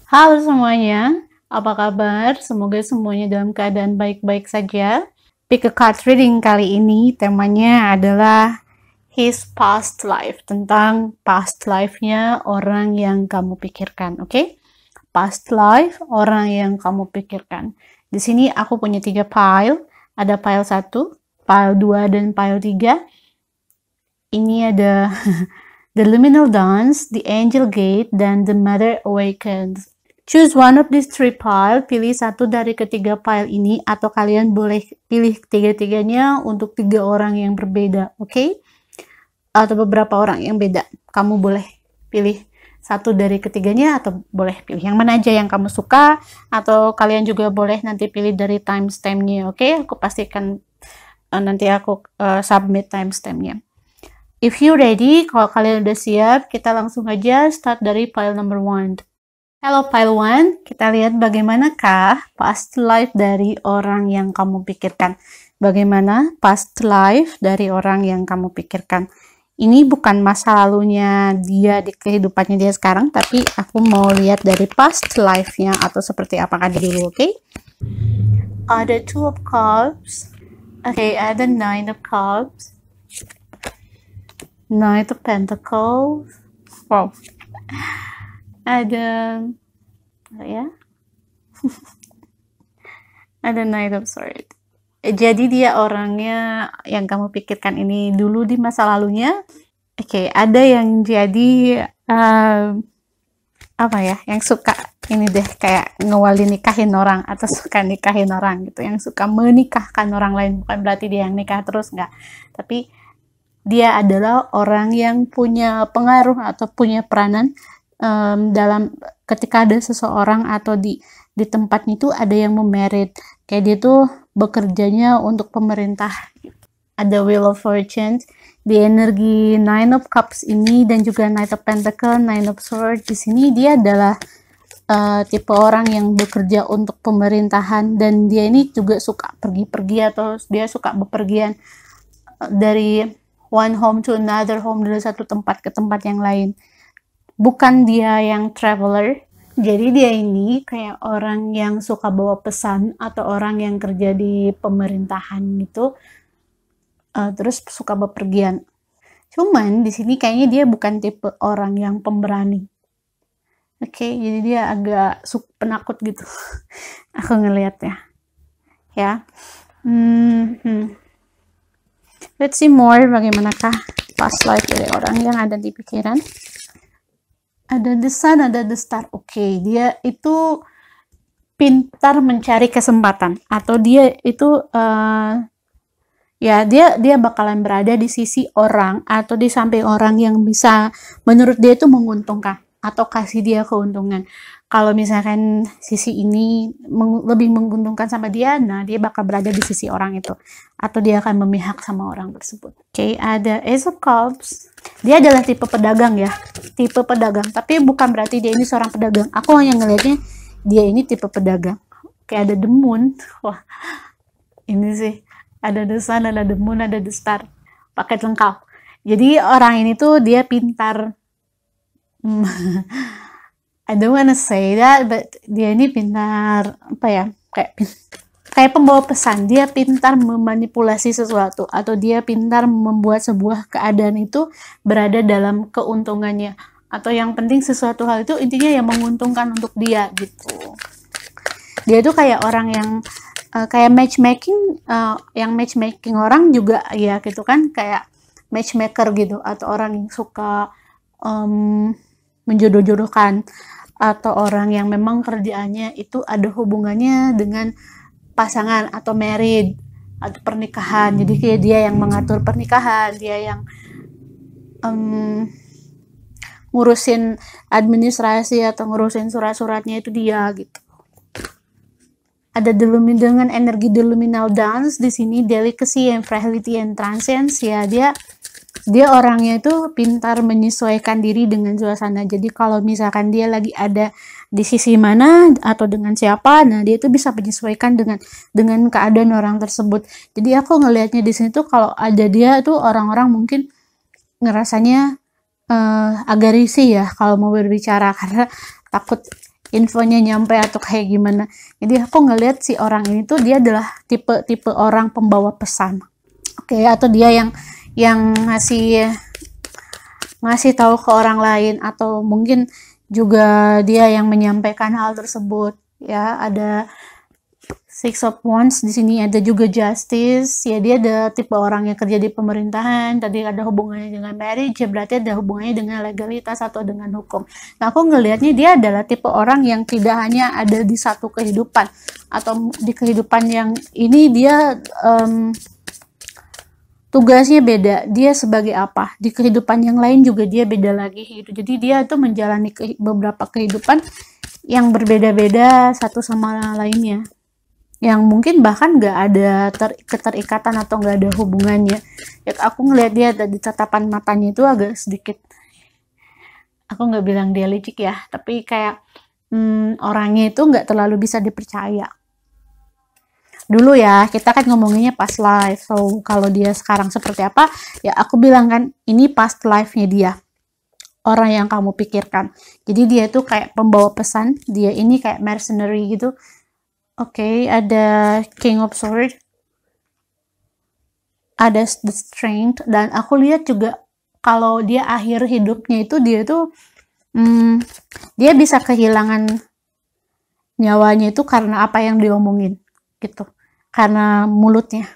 Halo semuanya, apa kabar? Semoga semuanya dalam keadaan baik-baik saja. Pick a card reading kali ini temanya adalah his past life, tentang past life-nya orang yang kamu pikirkan, oke? Past life orang yang kamu pikirkan. Di sini aku punya 3 pile, ada pile 1, pile 2, dan pile 3. Ini ada The Liminal Dance, The Angel Gate, dan The Mother Awakens. Choose one of these 3 pile, pilih satu dari ketiga pile ini, atau kalian boleh pilih tiga-tiganya untuk 3 orang yang berbeda, oke? Atau beberapa orang yang beda. Kamu boleh pilih satu dari ketiganya, atau boleh pilih yang mana aja yang kamu suka, atau kalian juga boleh nanti pilih dari timestamp-nya, oke? Aku pastikan nanti aku submit timestamp-nya. If you ready, kalau kalian udah siap, kita langsung aja start dari pile number 1. Hello pile 1, kita lihat bagaimanakah past life dari orang yang kamu pikirkan. Bagaimana past life dari orang yang kamu pikirkan. Ini bukan masa lalunya dia di kehidupannya dia sekarang, tapi aku mau lihat dari past life-nya atau seperti apakah dulu, oke? Ada 2 of Cups, oke, ada 9 of Cups, Knight of Pentacles, wow, ada ya, ada Knight of Swords. Jadi dia orangnya yang kamu pikirkan ini dulu di masa lalunya. Oke, ada yang jadi apa ya, yang suka ini deh kayak ngewali nikahin orang atau suka nikahin orang gitu, yang suka menikahkan orang lain. Bukan berarti dia yang nikah terus, enggak, tapi dia adalah orang yang punya pengaruh atau punya peranan dalam ketika ada seseorang atau di tempatnya itu ada yang memerit, kayak dia tuh bekerjanya untuk pemerintah. Ada Wheel of Fortune, di energi 9 of Cups ini dan juga Knight of Pentacles, 9 of Swords. Di sini dia adalah tipe orang yang bekerja untuk pemerintahan, dan dia ini juga suka pergi-pergi atau dia suka bepergian dari one home to another home, dari satu tempat ke tempat yang lain. Bukan dia yang traveler, jadi dia ini kayak orang yang suka bawa pesan atau orang yang kerja di pemerintahan gitu, terus suka bepergian. Cuman di sini kayaknya dia bukan tipe orang yang pemberani. Oke, jadi dia agak penakut gitu. Aku ngelihatnya, ya. Let's see more bagaimanakah past life dari orang yang ada di pikiran. Ada the sun, ada the star. Oke, dia itu pintar mencari kesempatan, atau dia itu ya dia bakalan berada di sisi orang atau di samping orang yang bisa menurut dia itu menguntungkan atau kasih dia keuntungan. Kalau misalkan sisi ini lebih menguntungkan sama dia, nah dia bakal berada di sisi orang itu, atau dia akan memihak sama orang tersebut. Oke, ada Ace of Cups. Dia adalah tipe pedagang ya, tipe pedagang, tapi bukan berarti dia ini seorang pedagang. Aku hanya ngelihatnya dia ini tipe pedagang. Kayak ada the moon, wah ini sih, ada the sun, ada the moon, ada the star, paket lengkap. Jadi orang ini tuh dia pintar. I don't wanna say that, but dia ini pintar apa ya, kayak pembawa pesan. Dia pintar memanipulasi sesuatu, atau dia pintar membuat sebuah keadaan itu berada dalam keuntungannya, atau yang penting sesuatu hal itu intinya yang menguntungkan untuk dia gitu. Dia itu kayak orang yang kayak matchmaking, yang matchmaking orang juga ya gitu kan, kayak matchmaker gitu, atau orang yang suka menjodoh-jodohkan, atau orang yang memang kerjaannya itu ada hubungannya dengan pasangan atau married atau pernikahan. Jadi kayak dia yang mengatur pernikahan, dia yang ngurusin administrasi atau ngurusin surat-suratnya itu dia gitu. Ada dengan energi the Liminal Dance di sini, delicacy and fragility and transience, ya dia orangnya itu pintar menyesuaikan diri dengan suasana. Jadi kalau misalkan dia lagi ada di sisi mana atau dengan siapa, nah dia itu bisa menyesuaikan dengan keadaan orang tersebut. Jadi aku ngelihatnya di sini tuh kalau ada dia tuh orang-orang mungkin ngerasanya agak risih ya kalau mau berbicara, karena takut infonya nyampe atau kayak gimana. Jadi aku ngelihat si orang ini tuh dia adalah tipe orang pembawa pesan. Oke, atau dia yang ngasih tahu ke orang lain, atau mungkin juga dia yang menyampaikan hal tersebut. Ya, ada Six of Wands di sini, ada juga Justice. Ya, dia ada tipe orang yang kerja di pemerintahan. Tadi ada hubungannya dengan marriage, ya berarti ada hubungannya dengan legalitas atau dengan hukum. Nah, aku ngelihatnya dia adalah tipe orang yang tidak hanya ada di satu kehidupan, atau di kehidupan yang ini dia tugasnya beda. Dia sebagai apa? Di kehidupan yang lain juga dia beda lagi gitu. Jadi dia itu menjalani beberapa kehidupan yang berbeda-beda satu sama lainnya, yang mungkin bahkan nggak ada keterikatan atau nggak ada hubungannya. Ya, aku ngelihat dia di tatapan matanya itu agak sedikit, aku nggak bilang dia licik ya, tapi kayak orangnya itu nggak terlalu bisa dipercaya. Dulu ya, kita kan ngomonginnya past life. So, kalau dia sekarang seperti apa, ya aku bilang kan, ini past life-nya dia. Orang yang kamu pikirkan. Jadi dia tuh kayak pembawa pesan, dia ini kayak mercenary gitu. Oke, ada King of Swords, ada the Strength, dan aku lihat juga kalau dia akhir hidupnya itu dia tuh dia bisa kehilangan nyawanya itu karena apa yang diomongin gitu, karena mulutnya.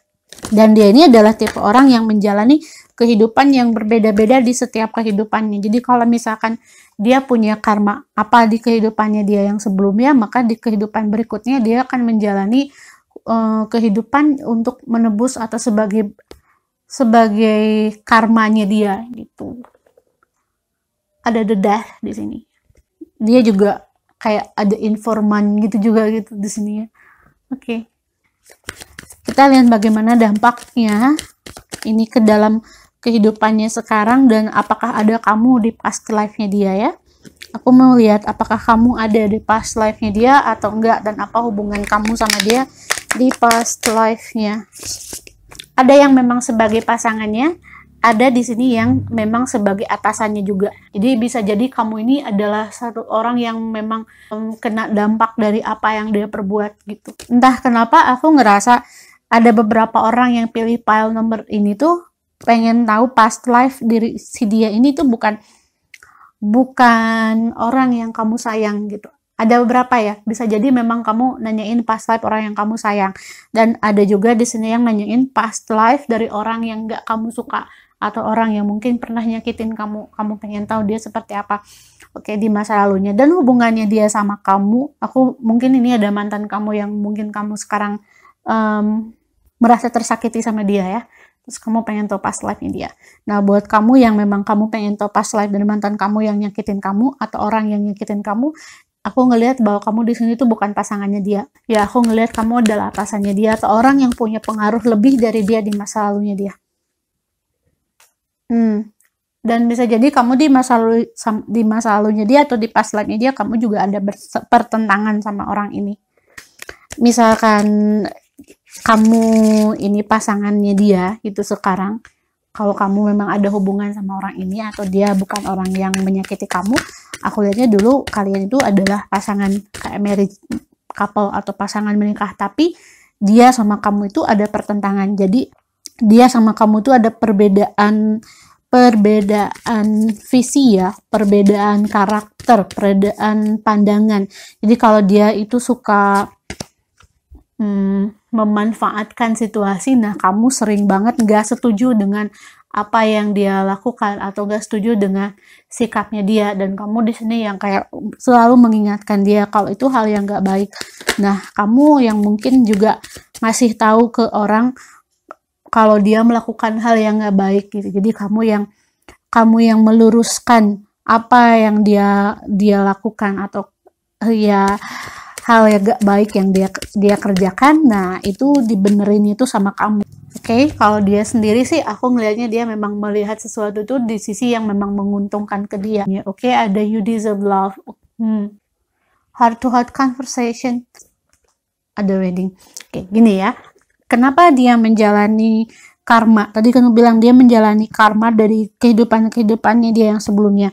Dan dia ini adalah tipe orang yang menjalani kehidupan yang berbeda-beda di setiap kehidupannya. Jadi kalau misalkan dia punya karma apa di kehidupannya dia yang sebelumnya, maka di kehidupan berikutnya dia akan menjalani kehidupan untuk menebus atau sebagai karmanya dia gitu. Ada dedah di sini. Dia juga kayak ada informan gitu juga gitu di sini ya. Oke. Kita lihat bagaimana dampaknya ini ke dalam kehidupannya sekarang, dan apakah ada kamu di past life-nya dia ya. Aku mau lihat apakah kamu ada di past life-nya dia atau enggak, dan apa hubungan kamu sama dia di past life-nya. Ada yang memang sebagai pasangannya, ada di sini yang memang sebagai atasannya juga. Jadi bisa jadi kamu ini adalah satu orang yang memang kena dampak dari apa yang dia perbuat gitu. Entah kenapa aku ngerasa ada beberapa orang yang pilih pile nomor ini tuh pengen tahu past life diri si dia ini tuh bukan orang yang kamu sayang gitu. Ada beberapa ya, bisa jadi memang kamu nanyain past life orang yang kamu sayang, dan ada juga di sini yang nanyain past life dari orang yang gak kamu suka, atau orang yang mungkin pernah nyakitin kamu pengen tahu dia seperti apa, oke, di masa lalunya dan hubungannya dia sama kamu. Aku mungkin ini ada mantan kamu yang mungkin kamu sekarang merasa tersakiti sama dia ya, terus kamu pengen tahu past life-nya dia. Nah, buat kamu yang memang kamu pengen tahu past life dari mantan kamu yang nyakitin kamu atau orang yang nyakitin kamu, aku ngelihat bahwa kamu di sini tuh bukan pasangannya dia. Ya, aku ngelihat kamu adalah atasannya dia atau orang yang punya pengaruh lebih dari dia di masa lalunya dia. Dan bisa jadi kamu di masa lalunya dia atau di past life-nya dia, kamu juga ada pertentangan sama orang ini. Misalkan kamu ini pasangannya dia gitu sekarang, kalau kamu memang ada hubungan sama orang ini atau dia bukan orang yang menyakiti kamu, aku lihatnya dulu kalian itu adalah pasangan kayak marriage couple atau pasangan menikah, tapi dia sama kamu itu ada pertentangan. Jadi dia sama kamu itu ada perbedaan visi ya, perbedaan karakter, perbedaan pandangan. Jadi kalau dia itu suka memanfaatkan situasi, nah kamu sering banget gak setuju dengan apa yang dia lakukan atau gak setuju dengan sikapnya dia, dan kamu di sini yang kayak selalu mengingatkan dia kalau itu hal yang gak baik. Nah, kamu yang mungkin juga ngasih tahu ke orang kalau dia melakukan hal yang gak baik gitu. Jadi kamu yang meluruskan apa yang dia lakukan atau ya hal yang gak baik yang dia kerjakan. Nah, itu dibenerin itu sama kamu. Oke, kalau dia sendiri sih aku ngelihatnya dia memang melihat sesuatu itu di sisi yang memang menguntungkan ke dia. Oke, ada you deserve love. Heart to heart conversation. Ada wedding. Oke, gini ya. Kenapa dia menjalani karma? Tadi kan bilang dia menjalani karma dari kehidupannya dia yang sebelumnya.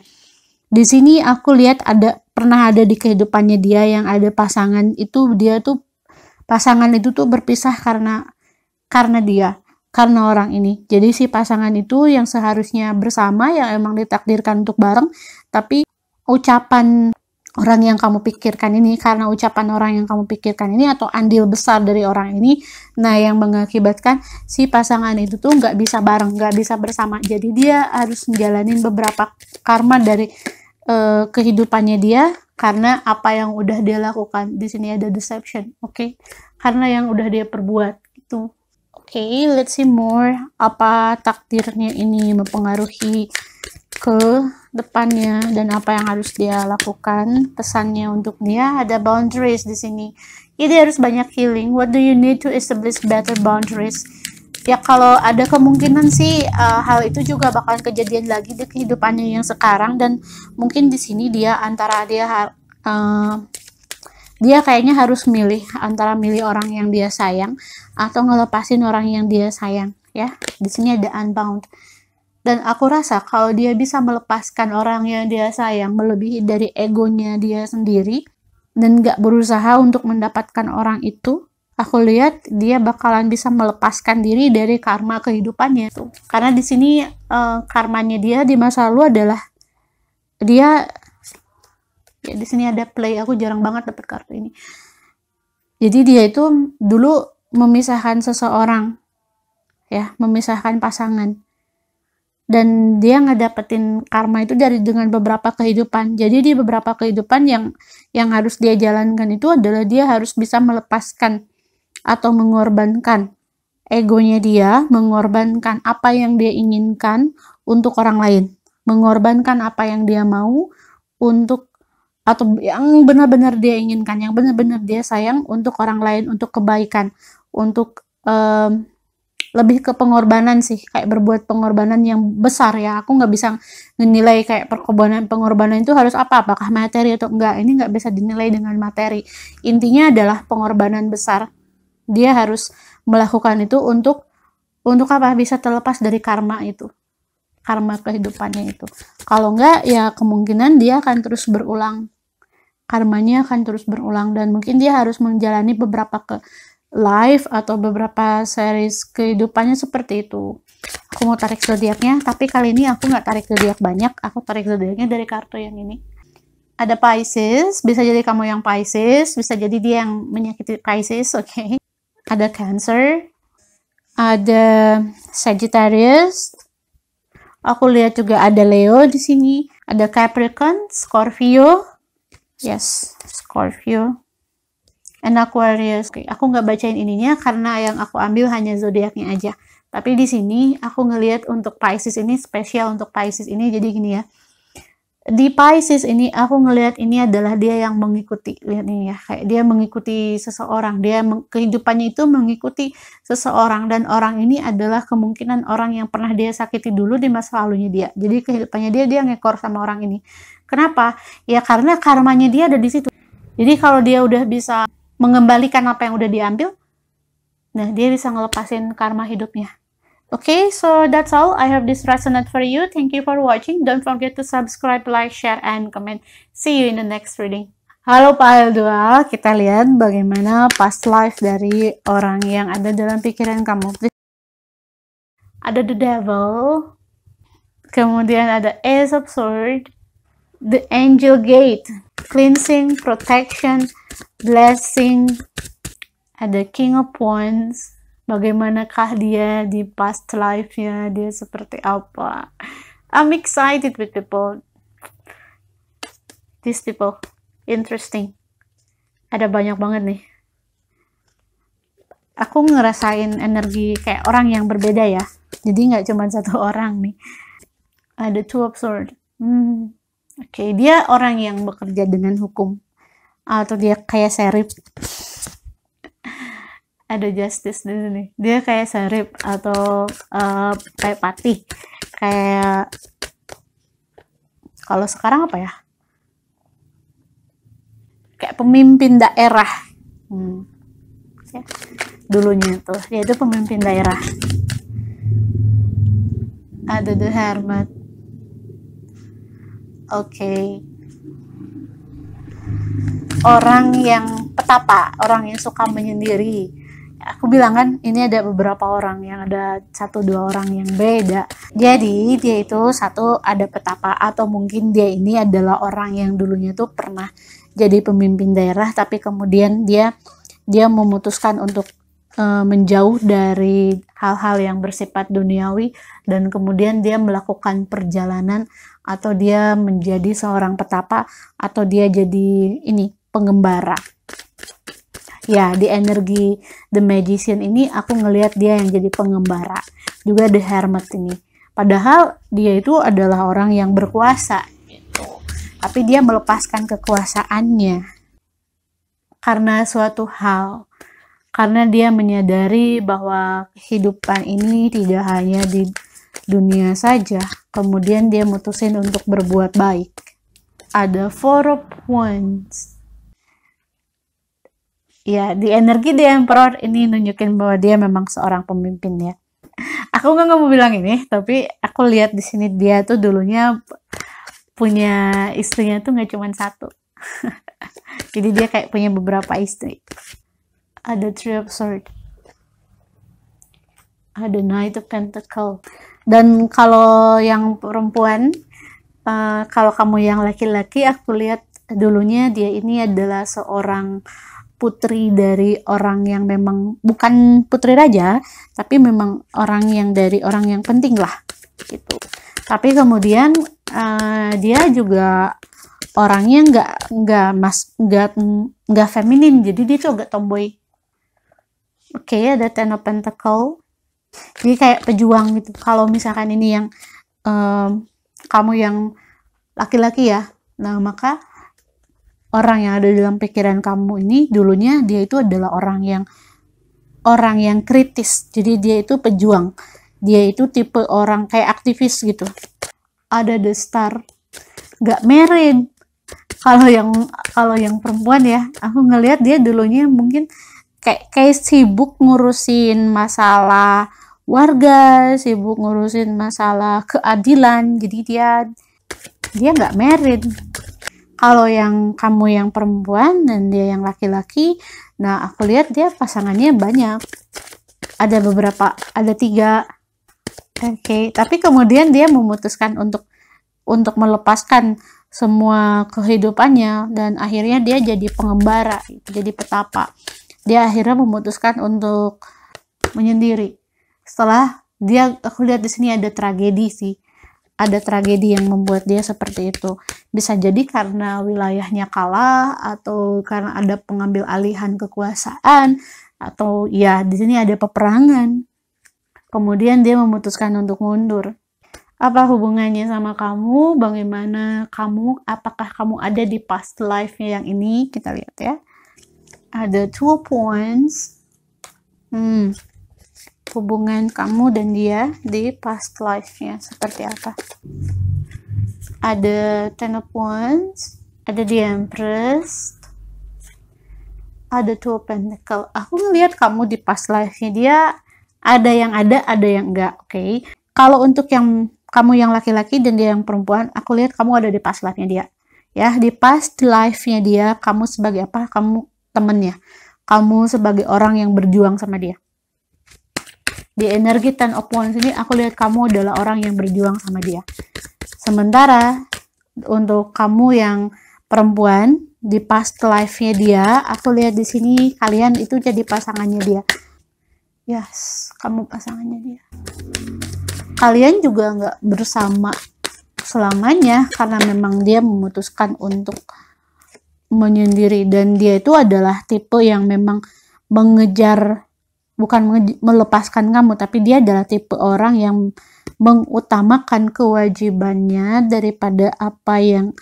Di sini aku lihat pernah ada di kehidupannya dia yang ada pasangan itu, pasangan itu tuh berpisah karena orang ini. Jadi si pasangan itu yang seharusnya bersama, yang emang ditakdirkan untuk bareng, tapi ucapan orang yang kamu pikirkan ini, karena ucapan orang yang kamu pikirkan ini atau andil besar dari orang ini, nah yang mengakibatkan si pasangan itu tuh nggak bisa bareng, nggak bisa bersama. Jadi dia harus menjalanin beberapa karma dari kehidupannya dia karena apa yang udah dia lakukan. Di sini ada deception, oke? Karena yang udah dia perbuat gitu. Oke, let's see more. Apa takdirnya ini mempengaruhi ke depannya dan apa yang harus dia lakukan. Pesannya untuk dia ada boundaries di sini. Jadi harus banyak healing. What do you need to establish better boundaries? Ya kalau ada kemungkinan sih hal itu juga bakalan kejadian lagi di kehidupannya yang sekarang, dan mungkin di sini dia dia kayaknya harus milih antara milih orang yang dia sayang atau ngelepasin orang yang dia sayang, ya. Di sini ada unbound. Dan aku rasa kalau dia bisa melepaskan orang yang dia sayang melebihi dari egonya dia sendiri dan gak berusaha untuk mendapatkan orang itu, aku lihat dia bakalan bisa melepaskan diri dari karma kehidupannya tuh. Karena di sini karmanya dia di masa lalu adalah dia, ya di sini ada play. Aku jarang banget dapet kartu ini. Jadi dia itu dulu memisahkan seseorang, ya, memisahkan pasangan. Dan dia ngedapetin karma itu dengan beberapa kehidupan. Jadi di beberapa kehidupan yang harus dia jalankan itu adalah dia harus bisa melepaskan atau mengorbankan egonya dia, mengorbankan apa yang dia inginkan untuk orang lain, mengorbankan apa yang dia mau untuk, atau yang benar-benar dia inginkan, yang benar-benar dia sayang untuk orang lain, untuk kebaikan, untuk lebih ke pengorbanan sih, kayak berbuat pengorbanan yang besar, ya. Aku nggak bisa menilai kayak pengorbanan itu harus apakah materi atau enggak. Ini nggak bisa dinilai dengan materi. Intinya adalah pengorbanan besar. Dia harus melakukan itu untuk apa? Bisa terlepas dari karma itu, karma kehidupannya itu. Kalau enggak, ya kemungkinan dia akan terus berulang, karmanya akan terus berulang, dan mungkin dia harus menjalani beberapa live atau beberapa series kehidupannya seperti itu. Aku mau tarik zodiaknya, tapi kali ini aku nggak tarik zodiak banyak, aku tarik zodiaknya dari kartu yang ini. Ada Pisces, bisa jadi kamu yang Pisces, bisa jadi dia yang menyakiti Pisces, oke. Ada Cancer, ada Sagittarius. Aku lihat juga ada Leo di sini, ada Capricorn, Scorpio, yes, Scorpio. And Aquarius. Oke, aku nggak bacain ininya karena yang aku ambil hanya zodiaknya aja. Tapi di sini aku ngelihat untuk Pisces ini spesial untuk Pisces ini. Jadi gini ya. Di Pisces ini aku ngelihat ini adalah dia yang mengikuti. Lihat ini ya, kayak dia mengikuti seseorang. Dia kehidupannya itu mengikuti seseorang, dan orang ini adalah kemungkinan orang yang pernah dia sakiti dulu di masa lalunya dia. Jadi kehidupannya dia ngekor sama orang ini. Kenapa? Ya karena karmanya dia ada di situ. Jadi kalau dia udah bisa mengembalikan apa yang udah diambil, nah dia bisa ngelepasin karma hidupnya. Okay, so that's all. I hope this resonate for you. Thank you for watching. Don't forget to subscribe, like, share, and comment. See you in the next reading. Halo Pile 2, kita lihat bagaimana past life dari orang yang ada dalam pikiran kamu. Ada the devil, kemudian ada Ace of Swords, the Angel Gate, cleansing, protection, blessing, ada King of Wands. Bagaimanakah dia di past life-nya, dia seperti apa? I'm excited with people. These people, interesting. Ada banyak banget nih. Aku ngerasain energi kayak orang yang berbeda ya. Jadi nggak cuma satu orang nih. Ada Two of Swords. Oke, dia orang yang bekerja dengan hukum. Atau dia kayak serif. Ada Justice di sini. Dia kayak serif atau kayak patih. Kayak kalau sekarang apa ya? Kayak pemimpin daerah. Ya. Dulunya tuh, dia itu pemimpin daerah. Ada The Hermit. Oke. Orang yang petapa, orang yang suka menyendiri. Aku bilang kan ini ada beberapa orang, yang ada 1-2 orang yang beda. Jadi dia itu satu ada petapa, atau mungkin dia ini adalah orang yang dulunya tuh pernah jadi pemimpin daerah, tapi kemudian dia memutuskan untuk menjauh dari hal-hal yang bersifat duniawi, dan kemudian dia melakukan perjalanan, atau dia menjadi seorang petapa, atau dia jadi ini pengembara. Ya, di energi The Magician ini aku ngelihat dia yang jadi pengembara. Juga The Hermit ini. Padahal dia itu adalah orang yang berkuasa gitu. Tapi dia melepaskan kekuasaannya karena suatu hal. Karena dia menyadari bahwa kehidupan ini tidak hanya di dunia saja. Kemudian dia mutusin untuk berbuat baik. Ada 4 of Wands. Ya, di energi The Emperor ini nunjukin bahwa dia memang seorang pemimpin ya. Aku nggak mau bilang ini, tapi aku lihat di sini dia tuh dulunya punya istrinya tuh nggak cuma 1. Jadi dia kayak punya beberapa istri. Ada 3 of Swords. Ada Knight of Pentacles. Dan kalau yang perempuan, kalau kamu yang laki-laki, aku lihat dulunya dia ini adalah seorang putri dari orang yang memang bukan putri raja, tapi memang orang yang dari orang yang penting lah gitu. Tapi kemudian dia juga orangnya nggak feminin, jadi dia tuh agak tomboy. Oke, ada 10 of Pentacles. Jadi kayak pejuang gitu. Kalau misalkan ini yang kamu yang laki-laki ya, nah maka orang yang ada dalam pikiran kamu ini dulunya dia itu adalah orang yang kritis. Jadi dia itu pejuang. Dia itu tipe orang kayak aktivis gitu. Ada The Star. Gak married. Kalau yang perempuan ya, aku ngelihat dia dulunya mungkin kayak sibuk ngurusin masalah warga, sibuk ngurusin masalah keadilan. Jadi dia nggak married. Kalau yang kamu yang perempuan dan dia yang laki-laki, nah aku lihat dia pasangannya banyak. Ada 3. Oke, tapi kemudian dia memutuskan untuk melepaskan semua kehidupannya, dan akhirnya dia jadi pengembara, jadi petapa. Dia akhirnya memutuskan untuk menyendiri. Setelah aku lihat di sini ada tragedi sih. Ada tragedi yang membuat dia seperti itu. Bisa jadi karena wilayahnya kalah, atau karena ada pengambil alihan kekuasaan, atau ya di sini ada peperangan. Kemudian dia memutuskan untuk mundur. Apa hubungannya sama kamu? Bagaimana kamu? Apakah kamu ada di past life-nya yang ini? Kita lihat ya. Ada 2 points. Hubungan kamu dan dia di past life-nya seperti apa? Ada 10 of Wands, ada The Empress, ada 2 of Pentacles. Aku ngelihat kamu di past life-nya dia ada yang enggak. Oke. Kalau untuk yang kamu yang laki-laki dan dia yang perempuan, aku lihat kamu ada di past life-nya dia. Ya, di past life-nya dia kamu sebagai apa? Kamu temennya. Kamu sebagai orang yang berjuang sama dia. Di energi 10 of Wands ini aku lihat kamu adalah orang yang berjuang sama dia. Sementara untuk kamu yang perempuan di past life-nya dia, aku lihat di sini kalian itu jadi pasangannya dia. Yes, kamu pasangannya dia. Kalian juga nggak bersama selamanya karena memang dia memutuskan untuk menyendiri, dan dia itu adalah tipe yang memang melepaskan kamu, tapi dia adalah tipe orang yang mengutamakan kewajibannya daripada apa yang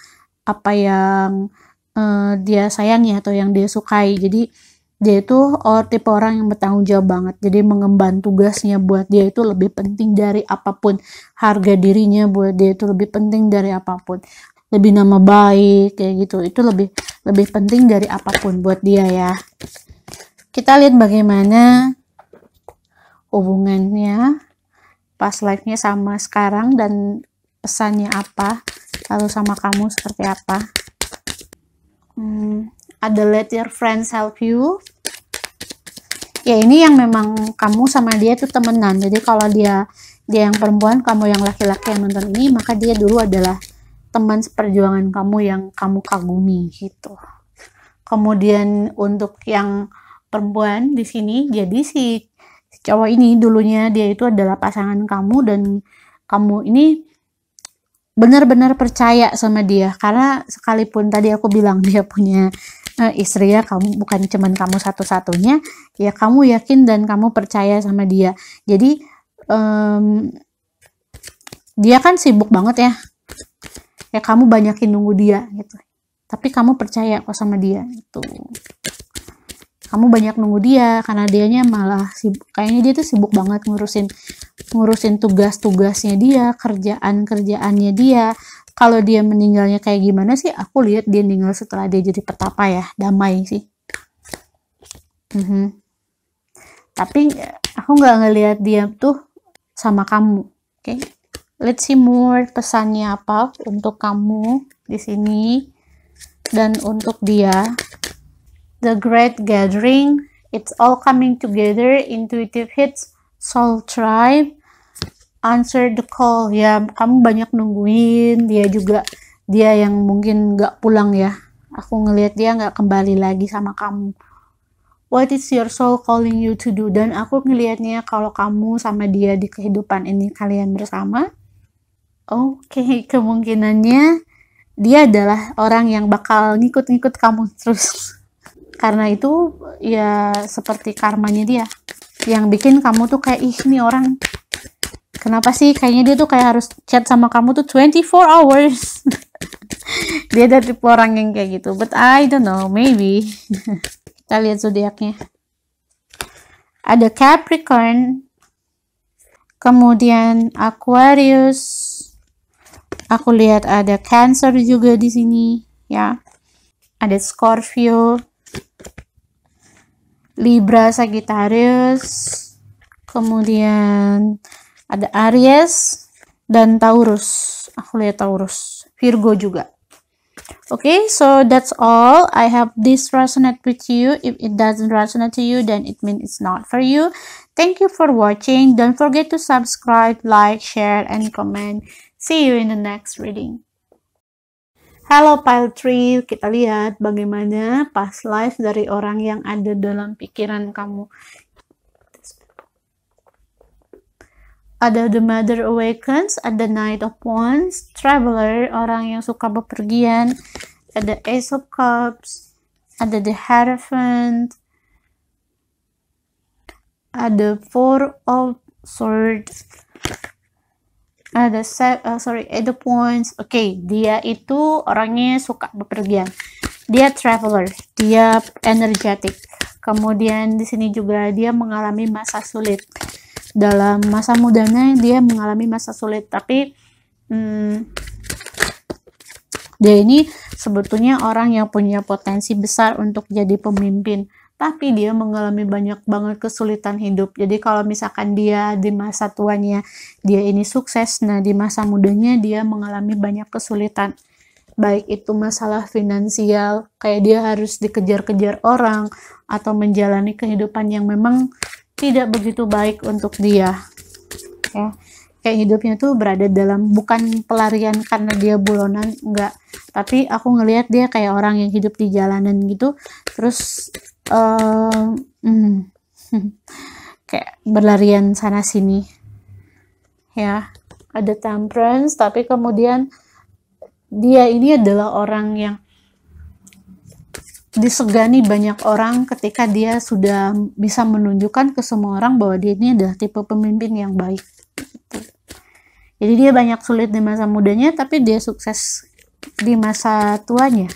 dia sayangi atau yang dia sukai. Jadi dia itu tipe orang yang bertanggung jawab banget. Jadi mengemban tugasnya buat dia itu lebih penting dari apapun. Harga dirinya buat dia itu lebih penting dari apapun. Lebih nama baik kayak gitu. Itu lebih penting dari apapun buat dia ya. Kita lihat bagaimana hubungannya past life-nya sama sekarang dan pesannya apa lalu sama kamu seperti apa. Ada let your friends help you. Ya ini yang memang kamu sama dia tuh temenan. Jadi kalau dia yang perempuan, kamu yang laki-laki yang nonton ini, maka dia dulu adalah teman seperjuangan kamu yang kamu kagumi gitu. Kemudian untuk yang perempuan di sini, jadi si cowok ini dulunya dia itu adalah pasangan kamu, dan kamu ini benar-benar percaya sama dia, karena sekalipun tadi aku bilang dia punya istri, ya kamu bukan cuman kamu satu-satunya, ya kamu yakin dan kamu percaya sama dia. Jadi dia kan sibuk banget ya kamu banyakin nunggu dia gitu, tapi kamu percaya kok sama dia itu. Kamu banyak nunggu dia karena dianya malah sibuk, kayaknya dia tuh sibuk banget ngurusin tugas-tugasnya dia, kerjaannya dia. Kalau dia meninggalnya kayak gimana sih, aku lihat dia meninggal setelah dia jadi petapa ya, damai sih. Tapi aku nggak ngelihat dia tuh sama kamu. Oke, let's see more pesannya apa untuk kamu di sini dan untuk dia. The Great Gathering, it's all coming together, intuitive hits, soul tribe, answer the call. Ya, kamu banyak nungguin, dia yang mungkin nggak pulang ya. Aku ngelihat dia nggak kembali lagi sama kamu. What is your soul calling you to do? Dan aku ngelihatnya kalau kamu sama dia di kehidupan ini kalian bersama, oke, kemungkinannya dia adalah orang yang bakal ngikut-ngikut kamu terus. Karena itu ya seperti karmanya dia yang bikin kamu tuh kayak, ih ini orang kenapa sih, kayaknya dia tuh kayak harus chat sama kamu tuh 24 hours. Dia ada tipe orang yang kayak gitu, but I don't know, maybe. Kita lihat zodiaknya. Ada Capricorn, kemudian Aquarius, aku lihat ada Cancer juga di sini ya, ada Scorpio, Libra, Sagittarius, kemudian ada Aries dan Taurus. Aku lihat Taurus, Virgo juga. Okay, so that's all. I hope this resonate with you. If it doesn't resonate to you, then it means it's not for you. Thank you for watching. Don't forget to subscribe, like, share, and comment. See you in the next reading. Halo Pile 3, kita lihat bagaimana past life dari orang yang ada dalam pikiran kamu. Ada The Mother Awakens, ada Knight of Wands, Traveler, orang yang suka bepergian, ada Ace of Cups, ada The Hierophant, ada Four of Swords, ada Eight of Wands. Oke, dia itu orangnya suka bepergian. Dia traveler, dia energetic. Kemudian di sini juga dia mengalami masa sulit. Dalam masa mudanya dia mengalami masa sulit, tapi dia ini sebetulnya orang yang punya potensi besar untuk jadi pemimpin. Tapi dia mengalami banyak banget kesulitan hidup. Jadi kalau misalkan dia di masa tuanya dia ini sukses, nah di masa mudanya dia mengalami banyak kesulitan. Baik itu masalah finansial, kayak dia harus dikejar-kejar orang, atau menjalani kehidupan yang memang tidak begitu baik untuk dia. Ya, kayak hidupnya tuh berada dalam, bukan pelarian karena dia buronan, enggak. Tapi aku ngelihat dia kayak orang yang hidup di jalanan gitu, terus kayak berlarian sana sini ya. Ada Temperance, tapi kemudian dia ini adalah orang yang disegani banyak orang ketika dia sudah bisa menunjukkan ke semua orang bahwa dia ini adalah tipe pemimpin yang baik gitu. Jadi dia banyak sulit di masa mudanya, tapi dia sukses di masa tuanya.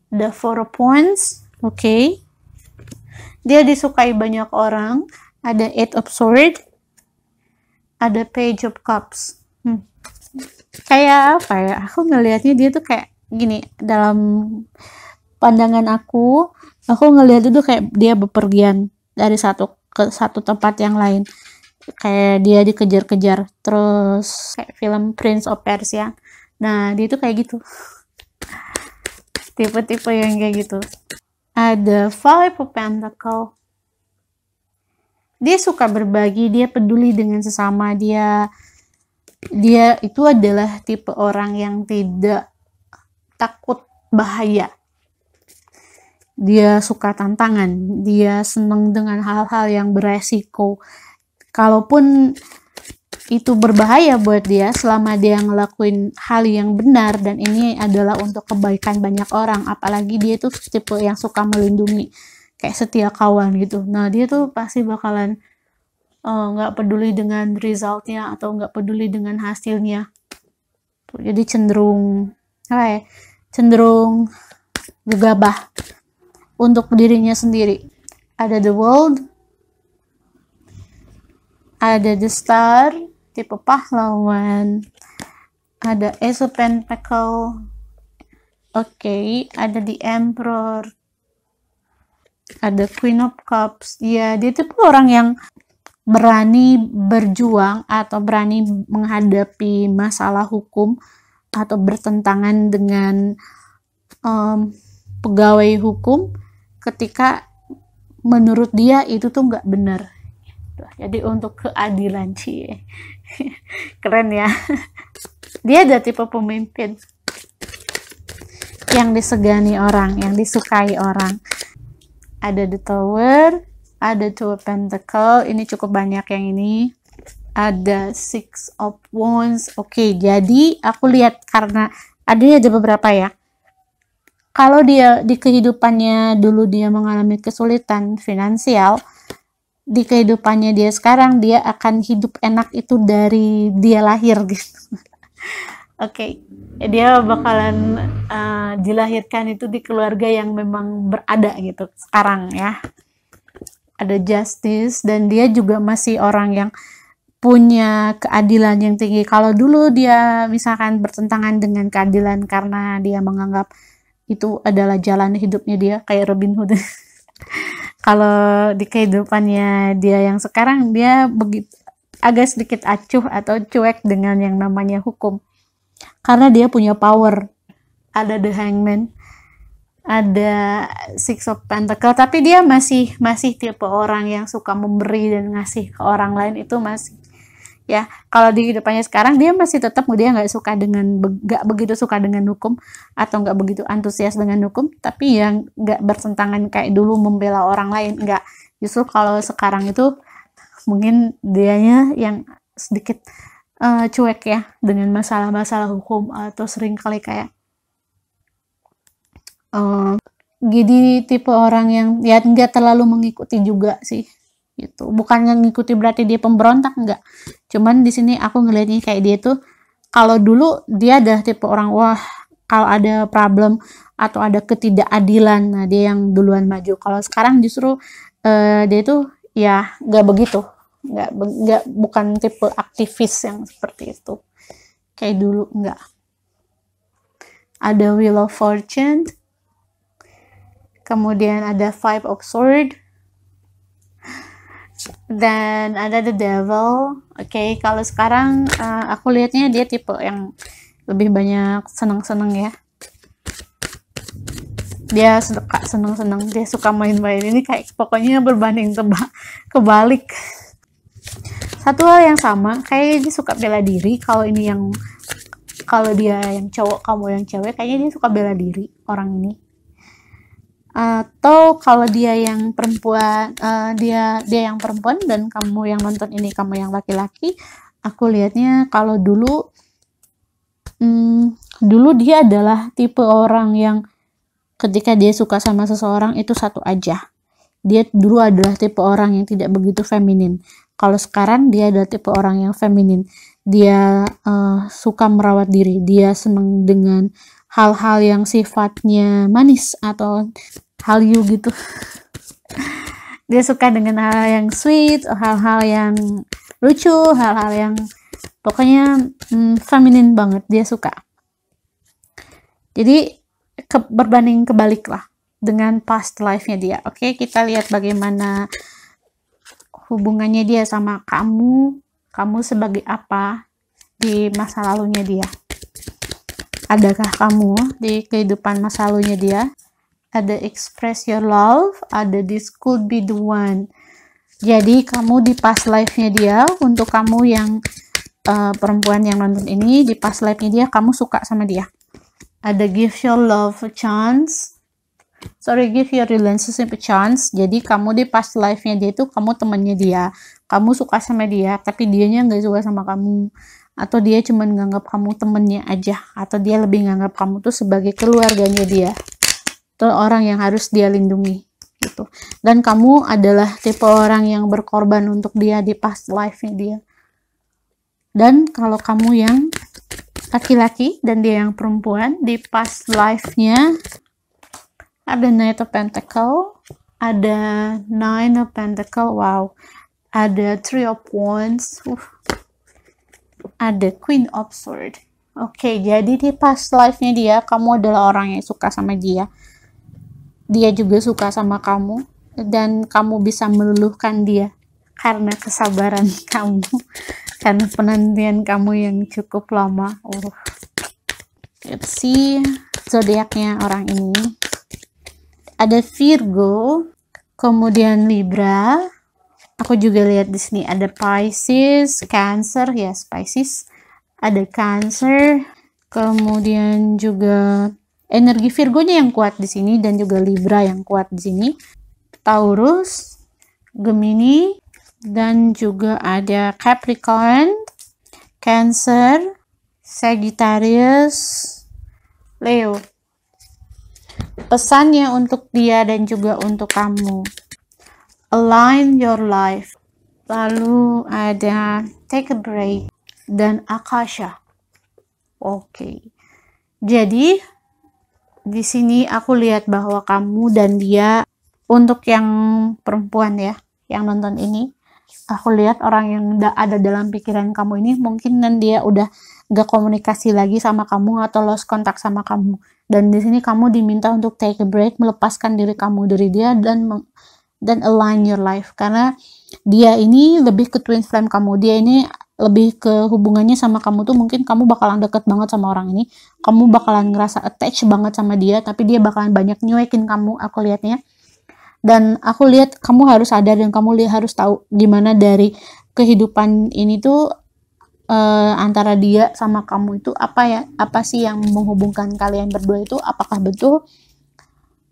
The Four of Wands, oke. Dia disukai banyak orang. Ada Eight of Swords, ada Page of Cups. Kayak apa ya, aku ngelihatnya dia tuh kayak gini, dalam pandangan aku ngelihat itu kayak dia bepergian dari satu ke satu tempat yang lain, kayak dia dikejar-kejar terus, kayak film Prince of Persia. Nah, dia tuh kayak gitu. Tipe-tipe yang kayak gitu. Ada Five of Pentacle. Dia suka berbagi, dia peduli dengan sesama, dia itu adalah tipe orang yang tidak takut bahaya. Dia suka tantangan, dia senang dengan hal-hal yang beresiko. Kalaupun itu berbahaya buat dia, selama dia ngelakuin hal yang benar dan ini adalah untuk kebaikan banyak orang, apalagi dia tuh tipe yang suka melindungi, kayak setia kawan gitu. Nah, dia tuh pasti bakalan nggak peduli dengan resultnya atau nggak peduli dengan hasilnya. Jadi cenderung gegabah untuk dirinya sendiri. Ada The World, ada The Star, tipe pahlawan, ada Ace of Pentacle, ada The Emperor, ada Queen of Cups. Ya, dia tipe orang yang berani berjuang atau berani menghadapi masalah hukum atau bertentangan dengan pegawai hukum ketika menurut dia itu tuh nggak benar. Jadi untuk keadilan, keren ya. Dia ada tipe pemimpin yang disegani orang, yang disukai orang. Ada The Tower, ada Two of Pentacle, ini cukup banyak yang ini. Ada Six of Wands. Jadi aku lihat karena ada beberapa ya. Kalau dia di kehidupannya dulu dia mengalami kesulitan finansial, di kehidupannya dia sekarang dia akan hidup enak itu dari dia lahir gitu. Dia bakalan dilahirkan itu di keluarga yang memang berada gitu sekarang ya. Ada Justice, dan dia juga masih orang yang punya keadilan yang tinggi. Kalau dulu dia misalkan bertentangan dengan keadilan karena dia menganggap itu adalah jalan hidupnya dia, kayak Robin Hood. Kalau di kehidupannya dia yang sekarang, dia agak sedikit acuh atau cuek dengan yang namanya hukum, karena dia punya power. Ada The Hangman, ada Six of Pentacle, tapi dia masih tipe orang yang suka memberi dan ngasih ke orang lain. Itu masih ya. Kalau di kehidupannya sekarang dia masih tetap, dia nggak begitu suka dengan hukum atau nggak begitu antusias dengan hukum, tapi yang nggak bertentangan kayak dulu membela orang lain, nggak. Justru kalau sekarang itu mungkin dianya yang sedikit cuek ya dengan masalah-masalah hukum, atau sering kali kayak jadi tipe orang yang ya nggak terlalu mengikuti juga sih gitu. Bukannya ngikuti berarti dia pemberontak, enggak. Cuman di sini aku ngelihatnya kayak dia tuh, kalau dulu dia ada tipe orang, wah kalau ada problem atau ada ketidakadilan, nah dia yang duluan maju. Kalau sekarang justru dia tuh ya nggak begitu, bukan tipe aktivis yang seperti itu kayak dulu, enggak. Ada Wheel of Fortune, kemudian ada Five of Swords, dan ada The Devil. Kalau sekarang aku lihatnya dia tipe yang lebih banyak senang-senang ya. Dia suka senang-senang, dia suka main-main. Ini kayak pokoknya berbanding kebalik. Satu hal yang sama, kayak dia suka bela diri. Kalau dia yang cowok, kamu yang cewek, kayaknya dia suka bela diri orang ini. Atau kalau dia yang perempuan, dia yang perempuan dan kamu yang nonton ini kamu yang laki-laki, aku lihatnya kalau dulu dia adalah tipe orang yang ketika dia suka sama seseorang itu satu aja. Dia dulu adalah tipe orang yang tidak begitu feminin. Kalau sekarang dia adalah tipe orang yang feminin. Dia suka merawat diri, dia senang dengan hal-hal yang sifatnya manis atau Hallyu gitu. Dia suka dengan hal yang sweet, hal-hal yang lucu, hal-hal yang pokoknya feminin banget dia suka. Jadi berbanding kebalik lah dengan past life-nya dia. Kita lihat bagaimana hubungannya dia sama kamu sebagai apa di masa lalunya dia. Adakah kamu di kehidupan masa lalunya dia? Ada express your love, ada this could be the one. Jadi kamu di past life-nya dia, untuk kamu yang perempuan yang nonton ini, di past life-nya dia kamu suka sama dia. Ada give your love a chance, give your relationship a chance. Jadi kamu di past life-nya dia itu kamu temannya dia, kamu suka sama dia, tapi dianya nggak suka sama kamu, atau dia cuma nganggap kamu temennya aja, atau dia lebih nganggap kamu tuh sebagai keluarganya dia, atau orang yang harus dia lindungi gitu. Dan kamu adalah tipe orang yang berkorban untuk dia di past life-nya dia. Dan kalau kamu yang laki-laki dan dia yang perempuan, di past life-nya ada Knight of Pentacle, ada Nine of Pentacle, wow, ada Three of Wands, ada Queen of Swords. Oke, jadi di past life-nya dia, kamu adalah orang yang suka sama dia. Dia juga suka sama kamu, dan kamu bisa meluluhkan dia karena kesabaran kamu, karena penantian kamu yang cukup lama. Let's see zodiaknya orang ini. Ada Virgo, kemudian Libra. Aku juga lihat di sini ada Pisces, Cancer, yes Pisces. Ada Cancer, kemudian juga energi Virgonya yang kuat di sini, dan juga Libra yang kuat di sini. Taurus, Gemini, dan juga ada Capricorn, Cancer, Sagittarius, Leo. Pesannya untuk dia dan juga untuk kamu, align your life. Lalu ada take a break dan Akasha. Oke. Jadi di sini aku lihat bahwa kamu dan dia, untuk yang perempuan ya, yang nonton ini, aku lihat orang yang ada dalam pikiran kamu ini mungkin dan dia udah gak komunikasi lagi sama kamu atau lost kontak sama kamu. Dan di sini kamu diminta untuk take a break, melepaskan diri kamu dari dia dan align your life, karena dia ini lebih ke twin flame kamu. Dia ini lebih ke hubungannya sama kamu tuh mungkin kamu bakalan deket banget sama orang ini, kamu bakalan ngerasa attach banget sama dia, tapi dia bakalan banyak nyuekin kamu, aku lihatnya. Dan aku lihat kamu harus sadar dan kamu harus tahu gimana dari kehidupan ini tuh antara dia sama kamu itu apa sih yang menghubungkan kalian berdua itu. Apakah betul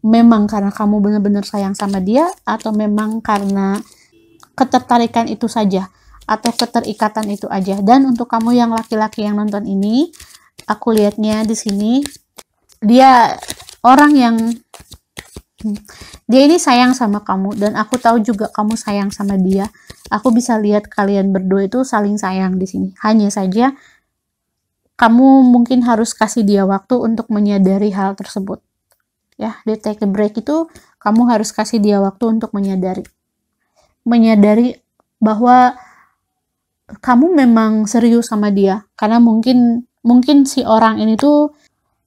memang karena kamu benar-benar sayang sama dia, atau memang karena ketertarikan itu saja, atau keterikatan itu aja. Dan untuk kamu yang laki-laki yang nonton ini, aku lihatnya di sini dia orang yang dia ini sayang sama kamu, dan aku tahu juga kamu sayang sama dia. Aku bisa lihat kalian berdua itu saling sayang di sini. Hanya saja kamu mungkin harus kasih dia waktu untuk menyadari hal tersebut. Ya, di take a break itu kamu harus kasih dia waktu untuk menyadari bahwa kamu memang serius sama dia, karena mungkin si orang ini tuh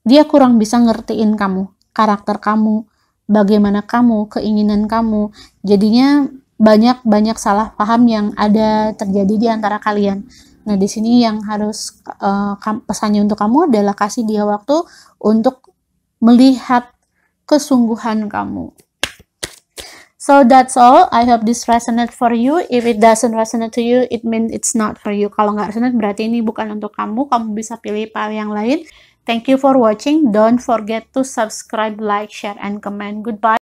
dia kurang bisa ngertiin kamu, karakter kamu, bagaimana kamu, keinginan kamu. Jadinya banyak salah paham yang ada terjadi di antara kalian. Nah, di sini yang harus pesannya untuk kamu adalah kasih dia waktu untuk melihat kesungguhan kamu. So that's all. I hope this resonate for you. If it doesn't resonate to you, it means it's not for you. Kalau nggak resonate berarti ini bukan untuk kamu. Kamu bisa pilih file yang lain. Thank you for watching. Don't forget to subscribe, like, share, and comment. Goodbye.